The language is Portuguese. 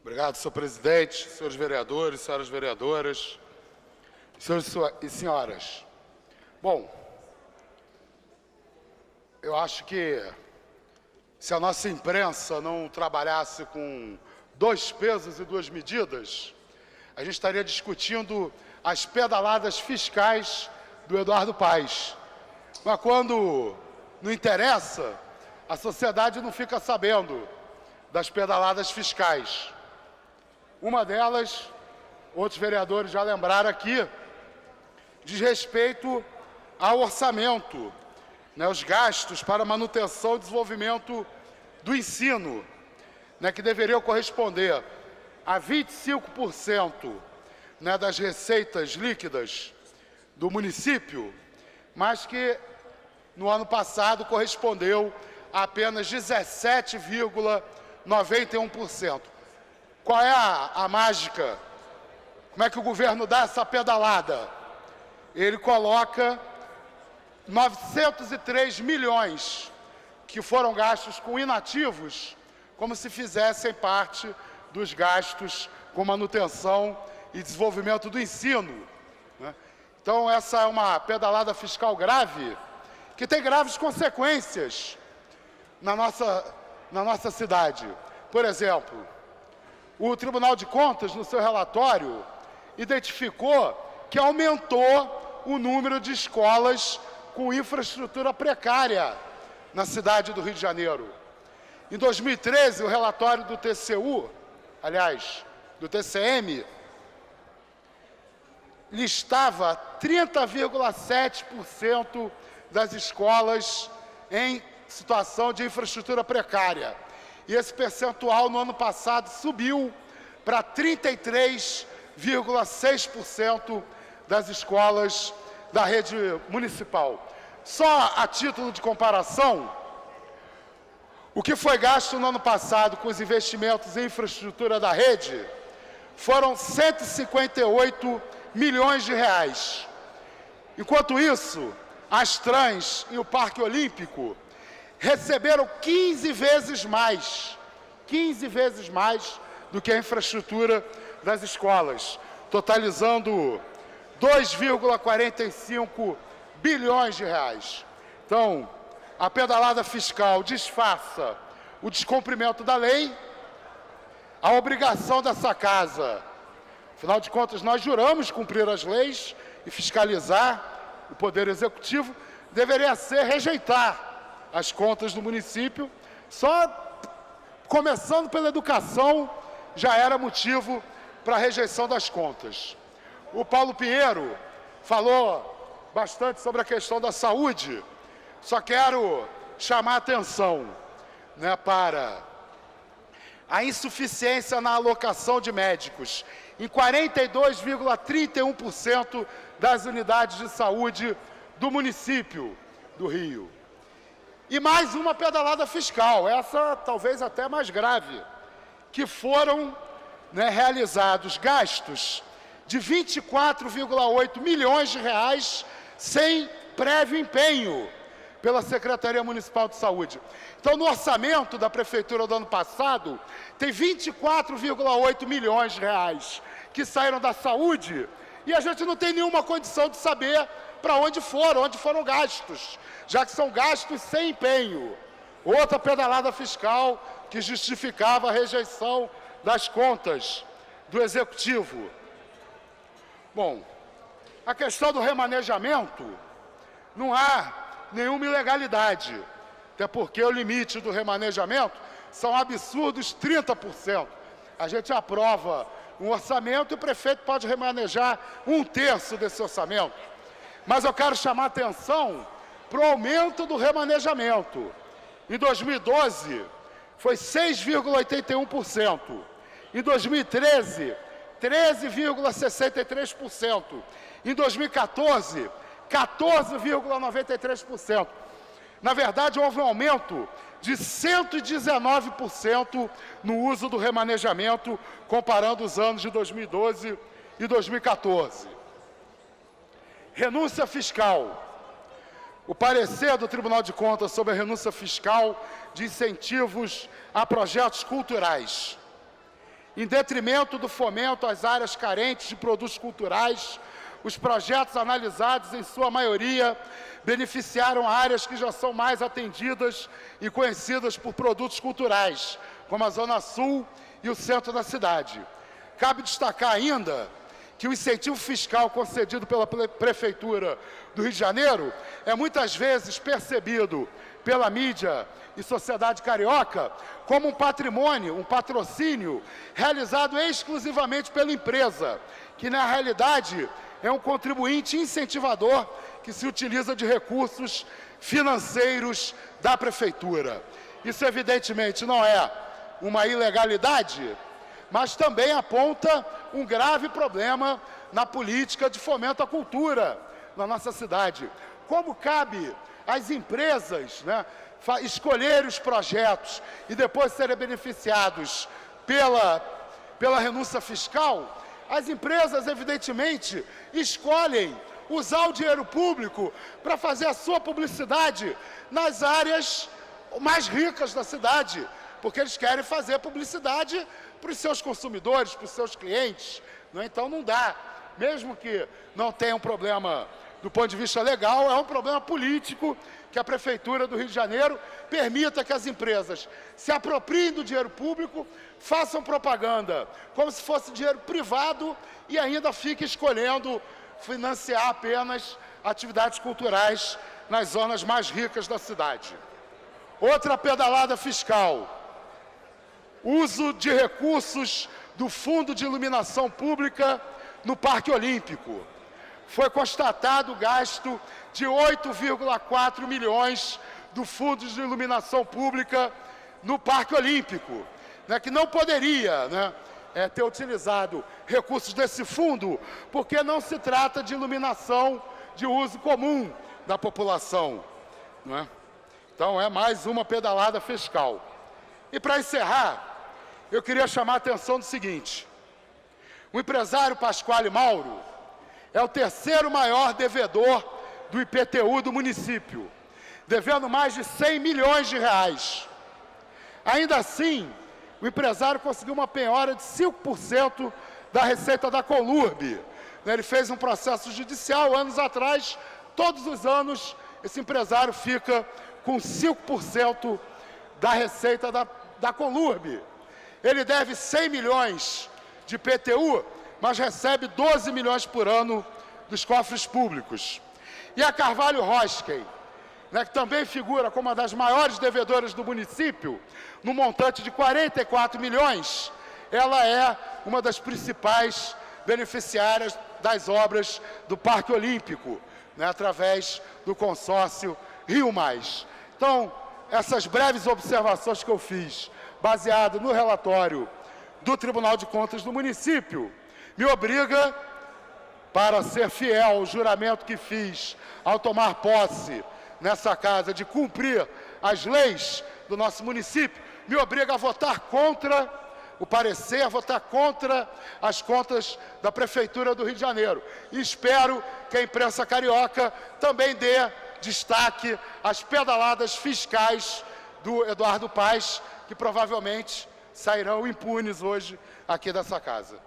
Obrigado, senhor presidente, senhores vereadores, senhoras vereadoras, senhores e senhoras. Bom, eu acho que se a nossa imprensa não trabalhasse com 2 pesos e 2 medidas, a gente estaria discutindo as pedaladas fiscais do Eduardo Paes. Mas quando não interessa, a sociedade não fica sabendo das pedaladas fiscais. Uma delas, outros vereadores já lembraram aqui, diz respeito ao orçamento, os gastos para manutenção e desenvolvimento do ensino, que deveriam corresponder a 25% das receitas líquidas do município, mas que no ano passado correspondeu a apenas 17,91%. Qual é a mágica? Como é que o governo dá essa pedalada? Ele coloca 903 milhões que foram gastos com inativos, como se fizessem parte dos gastos com manutenção e desenvolvimento do ensino. Então, essa é uma pedalada fiscal grave, que tem graves consequências na nossa cidade. Por exemplo, o Tribunal de Contas, no seu relatório, identificou que aumentou o número de escolas com infraestrutura precária na cidade do Rio de Janeiro. Em 2013, o relatório do TCU, aliás, do TCM, listava 30,7% das escolas em situação de infraestrutura precária. E esse percentual, no ano passado, subiu para 33,6% das escolas da rede municipal. Só a título de comparação, o que foi gasto no ano passado com os investimentos em infraestrutura da rede foram 158 milhões de reais. Enquanto isso, as trans e o Parque Olímpico receberam 15 vezes mais do que a infraestrutura das escolas, totalizando 2,45 bilhões de reais. Então, a pedalada fiscal disfarça o descumprimento da lei, a obrigação dessa casa. Afinal de contas, nós juramos cumprir as leis e fiscalizar o Poder Executivo, deveria ser rejeitar as contas do município. Só começando pela educação já era motivo para a rejeição das contas. O Paulo Pinheiro falou bastante sobre a questão da saúde. Só quero chamar a atenção para a insuficiência na alocação de médicos em 42,31% das unidades de saúde do município do Rio. E mais uma pedalada fiscal, essa talvez até mais grave, que foram realizados gastos de 24,8 milhões de reais sem prévio empenho pela Secretaria Municipal de Saúde. Então, no orçamento da Prefeitura do ano passado, tem 24,8 milhões de reais que saíram da saúde e a gente não tem nenhuma condição de saber para onde foram gastos, já que são gastos sem empenho. Outra pedalada fiscal que justificava a rejeição das contas do Executivo. Bom, a questão do remanejamento, não há nenhuma ilegalidade, até porque o limite do remanejamento são absurdos 30%. A gente aprova um orçamento e o prefeito pode remanejar 1/3 desse orçamento. Mas eu quero chamar a atenção para o aumento do remanejamento. Em 2012, foi 6,81%. Em 2013, 13,63%. Em 2014, 14,93%. Na verdade, houve um aumento de 119% no uso do remanejamento, comparando os anos de 2012 e 2014. Renúncia fiscal. O parecer do Tribunal de Contas sobre a renúncia fiscal de incentivos a projetos culturais. Em detrimento do fomento às áreas carentes de produtos culturais, os projetos analisados, em sua maioria, beneficiaram áreas que já são mais atendidas e conhecidas por produtos culturais, como a Zona Sul e o centro da cidade. Cabe destacar ainda que o incentivo fiscal concedido pela Prefeitura do Rio de Janeiro é muitas vezes percebido pela mídia e sociedade carioca como um patrimônio, um patrocínio realizado exclusivamente pela empresa, que na realidade é um contribuinte incentivador que se utiliza de recursos financeiros da Prefeitura. Isso evidentemente não é uma ilegalidade, mas também aponta um grave problema na política de fomento à cultura na nossa cidade. Como cabe às empresas, né, escolherem os projetos e depois serem beneficiados pela renúncia fiscal, as empresas, evidentemente, escolhem usar o dinheiro público para fazer a sua publicidade nas áreas mais ricas da cidade, porque eles querem fazer publicidade para os seus consumidores, para os seus clientes. Né? Então não dá, mesmo que não tenha um problema do ponto de vista legal, é um problema político que a Prefeitura do Rio de Janeiro permita que as empresas se apropriem do dinheiro público, façam propaganda como se fosse dinheiro privado e ainda fiquem escolhendo financiar apenas atividades culturais nas zonas mais ricas da cidade. Outra pedalada fiscal: uso de recursos do Fundo de Iluminação Pública no Parque Olímpico. Foi constatado o gasto de 8,4 milhões do Fundo de Iluminação Pública no Parque Olímpico, né, que não poderia, né, ter utilizado recursos desse fundo, porque não se trata de iluminação de uso comum da população. Né? Então é mais uma pedalada fiscal. E para encerrar, eu queria chamar a atenção do seguinte: o empresário Pasquale Mauro é o terceiro maior devedor do IPTU do município, devendo mais de 100 milhões de reais. Ainda assim, o empresário conseguiu uma penhora de 5% da receita da Colurb. Ele fez um processo judicial anos atrás. Todos os anos, esse empresário fica com 5% da receita da Colurb. Ele deve 100 milhões de IPTU, mas recebe 12 milhões por ano dos cofres públicos. E a Carvalho Hosken, né, que também figura como uma das maiores devedoras do município, no montante de 44 milhões, ela é uma das principais beneficiárias das obras do Parque Olímpico, né, através do consórcio Rio Mais. Então, essas breves observações que eu fiz, baseado no relatório do Tribunal de Contas do município, me obriga, para ser fiel ao juramento que fiz ao tomar posse nessa casa, de cumprir as leis do nosso município, me obriga a votar contra o parecer, a votar contra as contas da Prefeitura do Rio de Janeiro. E espero que a imprensa carioca também dê destaque às pedaladas fiscais do Eduardo Paes, que provavelmente sairão impunes hoje aqui dessa casa.